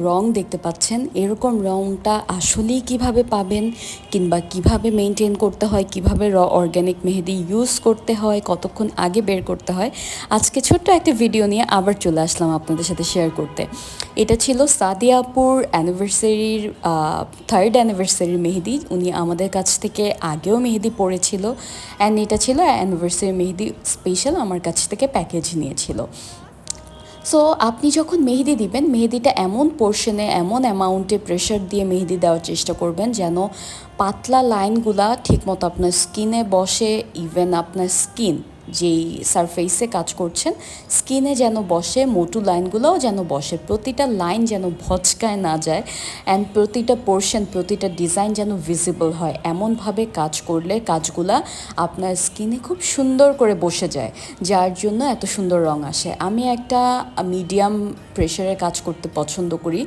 রং দেখতে পাচ্ছেন, এরকম রংটা আসলেই কিভাবে পাবেন কিংবা কিভাবে মেনটেন করতে হয়, কিভাবে অর্গ্যানিক মেহেদি ইউজ করতে হয়, কতক্ষণ আগে বের করতে হয়, আজকে ছোট্ট একটা ভিডিও নিয়ে আবার চলে আসলাম আপনাদের সাথে শেয়ার করতে। এটা ছিল সাদিয়া আপুর অ্যানিভার্সারির 3rd অ্যানিভার্সারির মেহেদি। উনি আমাদের কাছ থেকে আগেও মেহেদি পড়েছিল, অ্যান্ড এটা ছিল অ্যানিভার্সারি মেহেদি স্পেশাল, আমার কাছ থেকে প্যাকেজ নিয়েছিল। সো আপনি যখন মেহেদি দিবেন, মেহেদিটা এমন পোর্শনে, এমন অ্যামাউন্টে প্রেশার দিয়ে মেহেদি দেওয়ার চেষ্টা করবেন যেন পাতলা লাইনগুলা ঠিকমতো আপনার স্কিনে বসে। ইভেন আপনার স্কিন যেই সারফেসে কাজ করছেন, স্কিনে যেন বসে, মোটু লাইনগুলোও যেন বসে, প্রতিটা লাইন যেন ভচকায় না যায়, অ্যান্ড প্রতিটা পোর্শন, প্রতিটা ডিজাইন যেন ভিজিবল হয়। এমনভাবে কাজ করলে কাজগুলা আপনার স্কিনে খুব সুন্দর করে বসে যায়, যার জন্য এত সুন্দর রং আসে। আমি একটা মিডিয়াম প্রেশারে কাজ করতে পছন্দ করি,